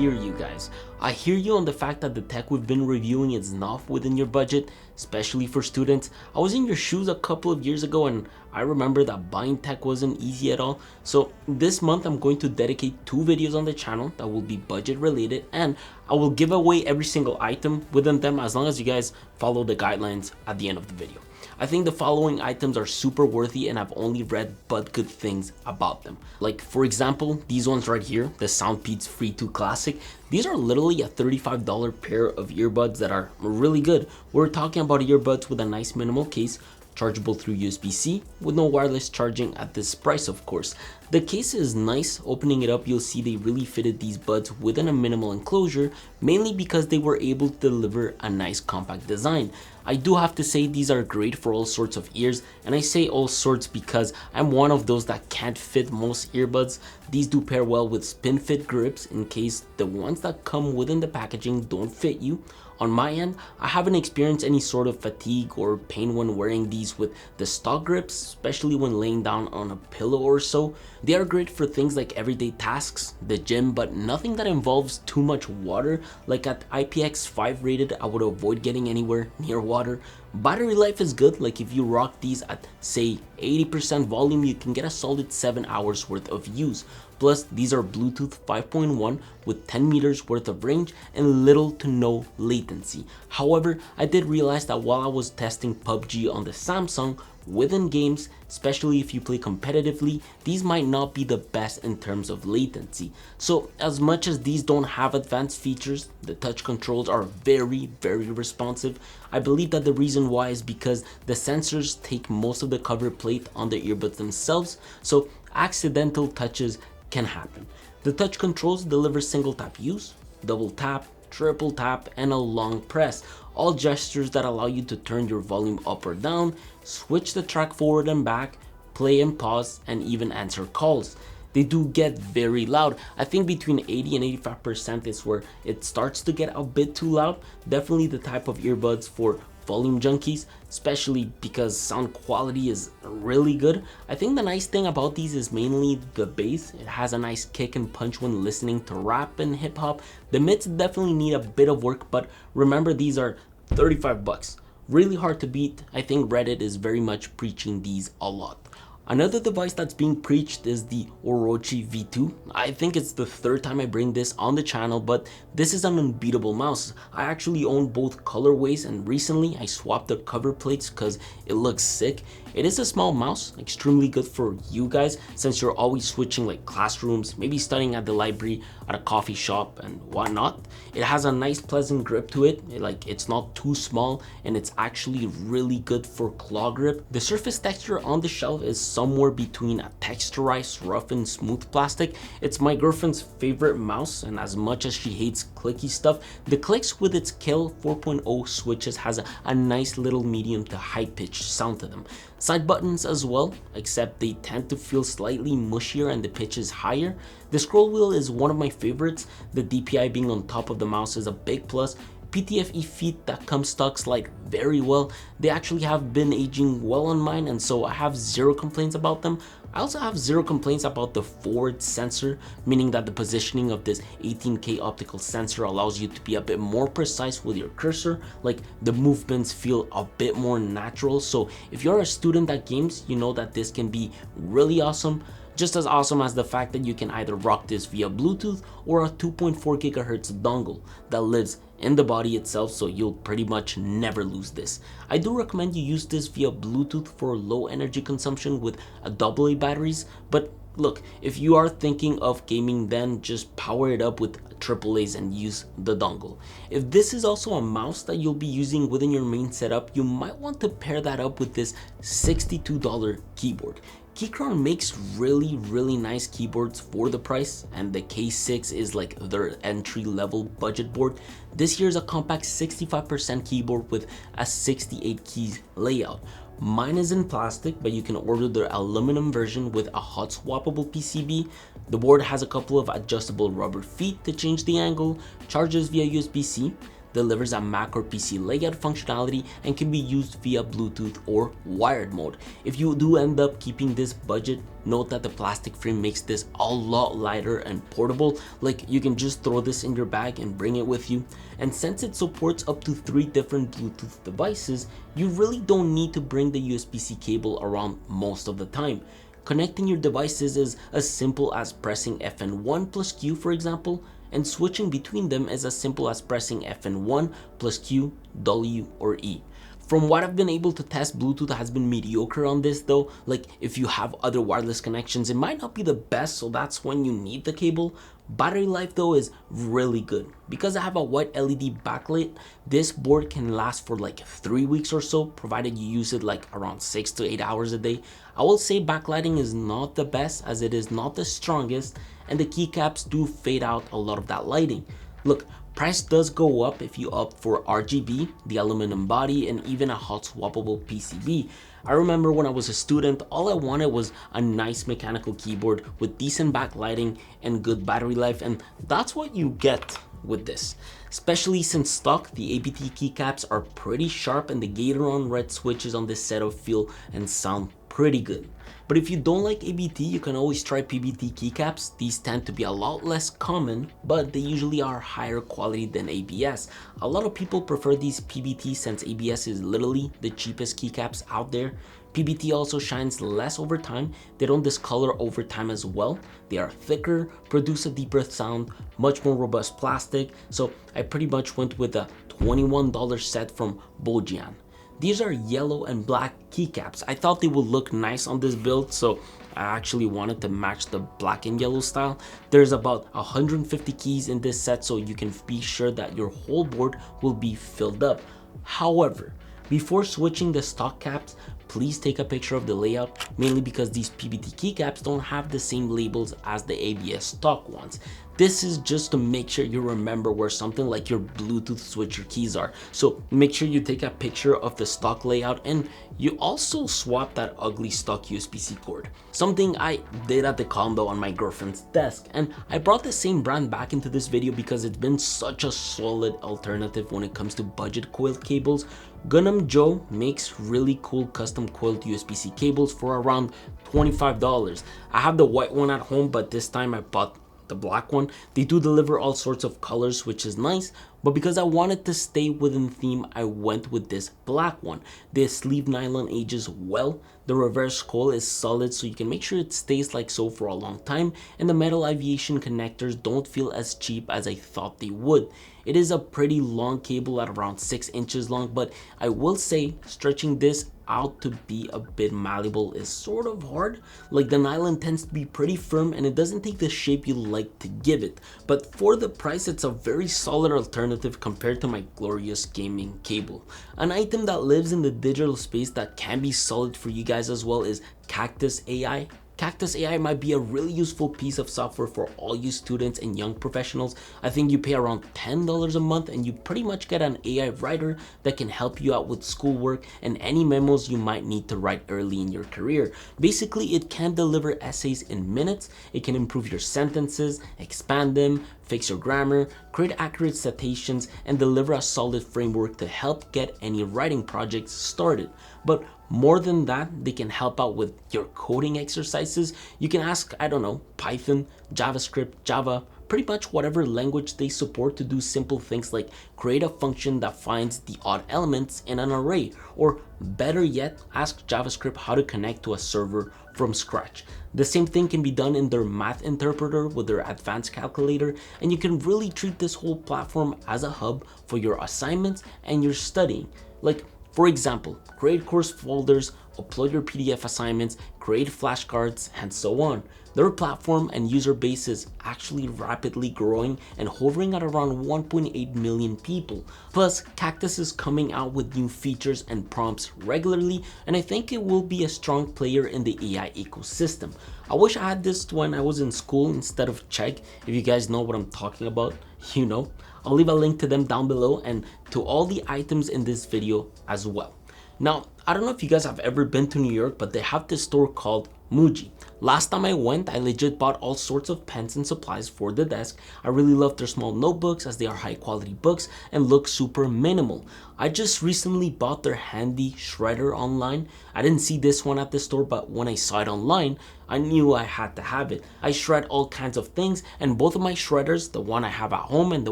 hear you guys. I hear you on the fact that the tech we've been reviewing is not within your budget, especially for students. I was in your shoes a couple of years ago and I remember that buying tech wasn't easy at all. So this month I'm going to dedicate 2 videos on the channel that will be budget related, and I will give away every single item within them as long as you guys follow the guidelines at the end of the video. I think the following items are super worthy and I've only read but good things about them. Like for example, these ones right here, the Soundpeats Free 2 Classic. These are literally a $35 pair of earbuds that are really good. We're talking about earbuds with a nice minimal case, chargeable through USB-C with no wireless charging at this price, of course. The case is nice. Opening it up, you'll see they really fitted these buds within a minimal enclosure, mainly because they were able to deliver a nice compact design. I do have to say these are great for all sorts of ears, and I say all sorts because I'm one of those that can't fit most earbuds. These do pair well with spin fit grips in case the ones that come within the packaging don't fit you. On my end, I haven't experienced any sort of fatigue or pain when wearing these with the stock grips, especially when laying down on a pillow or so. They are great for things like everyday tasks, the gym, but nothing that involves too much water. Like at IPX5 rated, I would avoid getting anywhere near water. Battery life is good. Like if you rock these at say 80% volume, you can get a solid 7 hours worth of use. Plus, these are Bluetooth 5.1 with 10 meters worth of range and little to no latency. However, I did realize that while I was testing PUBG on the Samsung, within games, especially if you play competitively, these might not be the best in terms of latency. So as much as these don't have advanced features, the touch controls are very responsive. I believe that the reason why is because the sensors take most of the cover plate on the earbuds themselves, so accidental touches can happen. The touch controls deliver single tap use, double tap, triple tap, and a long press, all gestures that allow you to turn your volume up or down, switch the track forward and back, play and pause, and even answer calls. They do get very loud. I think between 80 and 85% is where it starts to get a bit too loud. Definitely the type of earbuds for volume junkies, especially because sound quality is really good. I think the nice thing about these is mainly the bass. It has a nice kick and punch when listening to rap and hip hop. The mids definitely need a bit of work, but remember these are 35 bucks. Really hard to beat. I think Reddit is very much preaching these a lot. Another device that's being preached is the Orochi V2. I think it's the 3rd time I bring this on the channel, but this is an unbeatable mouse. I actually own both colorways and recently I swapped the cover plates because it looks sick. It is a small mouse, extremely good for you guys since you're always switching like classrooms, maybe studying at the library, at a coffee shop and whatnot. It has a nice pleasant grip to it, it's not too small, and it's actually really good for claw grip. The surface texture on the shelf is somewhere between a texturized rough and smooth plastic. It's my girlfriend's favorite mouse, and as much as she hates clicky stuff, the clicks with its Coil 4.0 switches has a nice little medium to high pitched sound to them. Side buttons as well, except they tend to feel slightly mushier and the pitch is higher. The scroll wheel is one of my favorites. The DPI being on top of the mouse is a big plus. PTFE feet that come stock slide very well. They actually have been aging well on mine, and so I have zero complaints about them. I also have zero complaints about the forward sensor, meaning that the positioning of this 18K optical sensor allows you to be a bit more precise with your cursor. Like the movements feel a bit more natural. So if you're a student that games, you know that this can be really awesome. Just as awesome as the fact that you can either rock this via Bluetooth or a 2.4 GHz dongle that lives in the body itself, so you'll pretty much never lose this. I do recommend you use this via Bluetooth for low energy consumption with AA batteries, but look, if you are thinking of gaming, then just power it up with AAAs and use the dongle. If this is also a mouse that you'll be using within your main setup, you might want to pair that up with this $62 keyboard. Keychron makes really nice keyboards for the price, and the K6 is like their entry level budget board. This here is a compact 65% keyboard with a 68 keys layout. Mine is in plastic, but you can order the aluminum version with a hot swappable PCB. The board has a couple of adjustable rubber feet to change the angle, charges via USB-C. delivers a Mac or PC layout functionality, and can be used via Bluetooth or wired mode. If you do end up keeping this budget, note that the plastic frame makes this a lot lighter and portable. Like, you can just throw this in your bag and bring it with you. And since it supports up to 3 different Bluetooth devices, you really don't need to bring the USB-C cable around most of the time. Connecting your devices is as simple as pressing FN1 plus Q, for example, and switching between them is as simple as pressing FN1 plus Q, W, or E. From what I've been able to test, Bluetooth has been mediocre on this though. Like, if you have other wireless connections, it might not be the best, so that's when you need the cable. Battery life though is really good. Because I have a white LED backlight, this board can last for like 3 weeks or so, provided you use it like around 6 to 8 hours a day. I will say backlighting is not the best, as it is not the strongest, and the keycaps do fade out a lot of that lighting. Look, price does go up if you opt for RGB, the aluminum body, and even a hot swappable PCB. I remember when I was a student, all I wanted was a nice mechanical keyboard with decent backlighting and good battery life, and that's what you get with this. Especially since stock, the ABT keycaps are pretty sharp, and the Gatoron red switches on this setup feel and sound pretty good. But if you don't like ABT, you can always try PBT keycaps. These tend to be a lot less common, but they usually are higher quality than ABS. A lot of people prefer these PBT since ABS is literally the cheapest keycaps out there. PBT also shines less over time. They don't discolor over time as well. They are thicker, produce a deeper sound, much more robust plastic. So I pretty much went with a $21 set from Bojian. These are yellow and black keycaps. I thought they would look nice on this build, so I actually wanted to match the black and yellow style. There's about 150 keys in this set, so you can be sure that your whole board will be filled up. However, before switching the stock caps, please take a picture of the layout, mainly because these PBT keycaps don't have the same labels as the ABS stock ones. This is just to make sure you remember where something like your Bluetooth switcher keys are. So make sure you take a picture of the stock layout, and you also swap that ugly stock USB-C cord. Something I did at the condo on my girlfriend's desk, and I brought the same brand back into this video because it's been such a solid alternative when it comes to budget coiled cables. Gunham Joe makes really cool custom coiled USB-C cables for around $25. I have the white one at home, but this time I bought the black one. They do deliver all sorts of colors, which is nice, but because I wanted to stay within theme, I went with this black one. The sleeve nylon ages well, the reverse coil is solid, so you can make sure it stays like so for a long time, and the metal aviation connectors don't feel as cheap as I thought they would. It is a pretty long cable at around 6 inches long, but I will say stretching this out to be a bit malleable is sort of hard. Like, the nylon tends to be pretty firm and it doesn't take the shape you like to give it, but for the price it's a very solid alternative compared to my glorious gaming cable. An item that lives in the digital space that can be solid for you guys as well is Caktus AI. Caktus AI might be a really useful piece of software for all you students and young professionals. I think you pay around $10 a month and you pretty much get an AI writer that can help you out with schoolwork and any memos you might need to write early in your career. Basically, it can deliver essays in minutes, it can improve your sentences, expand them, fix your grammar, create accurate citations, and deliver a solid framework to help get any writing projects started. But more than that, they can help out with your coding exercises. You can ask, I don't know, Python, JavaScript, Java, pretty much whatever language they support to do simple things like create a function that finds the odd elements in an array, or better yet, ask JavaScript how to connect to a server from scratch. The same thing can be done in their math interpreter with their advanced calculator, and you can really treat this whole platform as a hub for your assignments and your studying. Like, for example, create course folders, upload your PDF assignments, create flashcards, and so on. Their platform and user base is actually rapidly growing and hovering at around 1.8 million people. Plus, Caktus is coming out with new features and prompts regularly, and I think it will be a strong player in the AI ecosystem. I wish I had this when I was in school instead of Check. If you guys know what I'm talking about, you know. I'll leave a link to them down below and to all the items in this video as well. Now, I don't know if you guys have ever been to New York, but they have this store called Muji. Last time I went, I legit bought all sorts of pens and supplies for the desk. I really love their small notebooks as they are high quality books and look super minimal. I just recently bought their handy shredder online. I didn't see this one at the store, but when I saw it online, I knew I had to have it. I shred all kinds of things, and both of my shredders, the one I have at home and the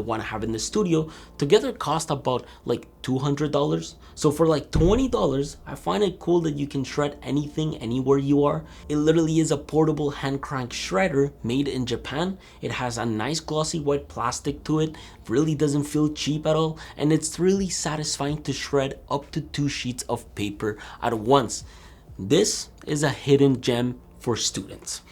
one I have in the studio, together cost about like $200. So for like $20, I find it cool that you can shred anything anywhere you are. It literally is a portable hand crank shredder made in Japan. It has a nice glossy white plastic to it, really doesn't feel cheap at all, and it's really satisfying to shred up to 2 sheets of paper at once. This is a hidden gem for students,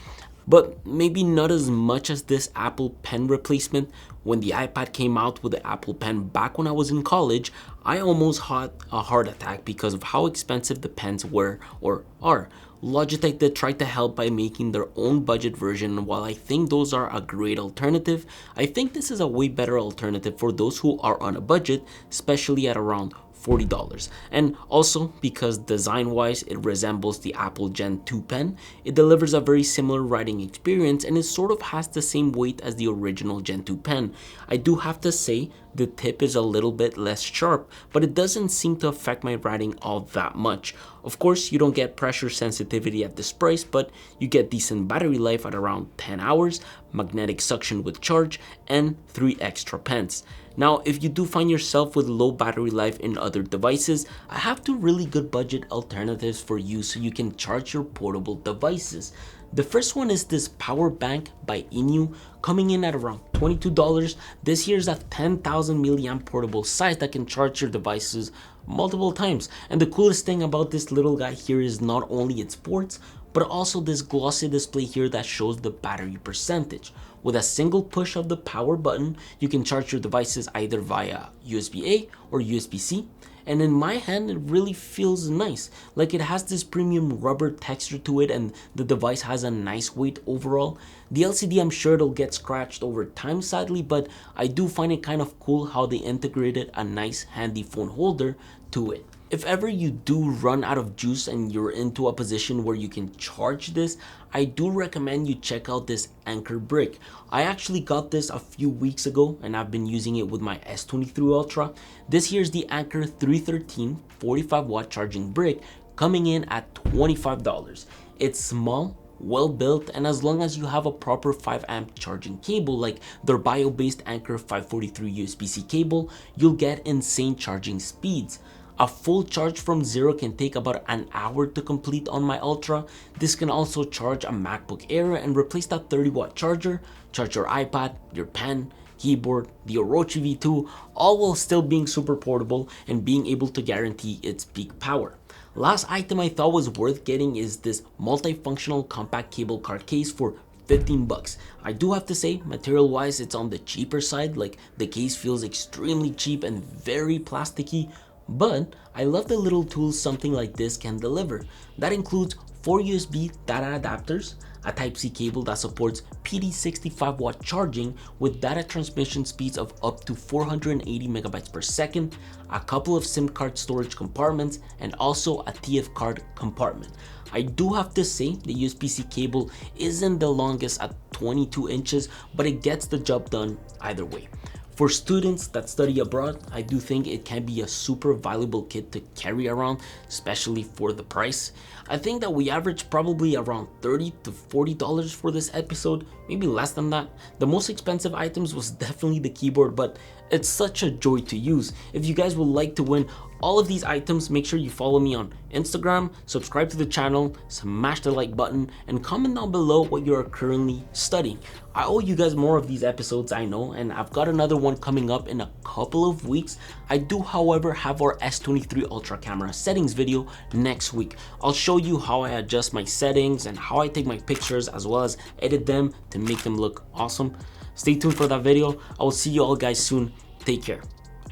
but maybe not as much as this Apple Pen replacement. When the iPad came out with the Apple Pen back when I was in college, I almost had a heart attack because of how expensive the pens were or are. Logitech did try to help by making their own budget version, and while I think those are a great alternative, I think this is a way better alternative for those who are on a budget, especially at around $40. And also because design wise it resembles the Apple Gen 2 pen, it delivers a very similar writing experience and it sort of has the same weight as the original Gen 2 pen. I do have to say the tip is a little bit less sharp, but it doesn't seem to affect my writing all that much. Of course, you don't get pressure sensitivity at this price, but you get decent battery life at around 10 hours, magnetic suction with charge, and 3 extra pens. Now, if you do find yourself with low battery life in other devices, I have 2 really good budget alternatives for you so you can charge your portable devices. The first one is this power bank by Inu, coming in at around $22. This here is a 10,000 milliamp portable size that can charge your devices multiple times. And the coolest thing about this little guy here is not only its ports, but also this glossy display here that shows the battery percentage. With a single push of the power button, you can charge your devices either via USB-A or USB-C. And in my hand, it really feels nice. Like it has this premium rubber texture to it and the device has a nice weight overall. The LCD, I'm sure it'll get scratched over time sadly, but I do find it kind of cool how they integrated a nice handy phone holder to it. If ever you do run out of juice and you're into a position where you can charge this, I do recommend you check out this Anker brick. I actually got this a few weeks ago and I've been using it with my S23 Ultra. This here's the Anker 313 45 watt charging brick, coming in at $25. It's small, well built, and as long as you have a proper 5 amp charging cable like their bio-based Anker 543 USB-C cable, you'll get insane charging speeds. A full charge from zero can take about an hour to complete on my Ultra. This can also charge a MacBook Air and replace that 30 watt charger, charge your iPad, your pen, keyboard, the Orochi V2, all while still being super portable and being able to guarantee its peak power. Last item I thought was worth getting is this multifunctional compact cable car case for $15. I do have to say, material wise it's on the cheaper side, like the case feels extremely cheap and very plasticky. But I love the little tools something like this can deliver. That includes 4 USB data adapters, a Type-C cable that supports PD 65 watt charging with data transmission speeds of up to 480 megabytes per second, a couple of SIM card storage compartments, and also a TF card compartment. I do have to say the USB-C cable isn't the longest at 22 inches, but it gets the job done either way. For students that study abroad, I do think it can be a super valuable kit to carry around, especially for the price. I think that we averaged probably around $30 to $40 for this episode, maybe less than that. The most expensive items was definitely the keyboard, but it's such a joy to use. If you guys would like to win all of these items, make sure you follow me on Instagram, subscribe to the channel, smash the like button, and comment down below what you are currently studying. I owe you guys more of these episodes, I know, and I've got another one coming up in a couple of weeks. I do, however, have our S23 Ultra camera settings video next week. I'll show you how I adjust my settings and how I take my pictures as well as edit them to make them look awesome. Stay tuned for that video. I will see you all guys soon. Take care,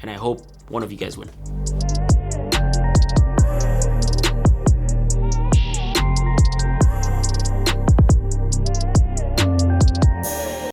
and I hope one of you guys win.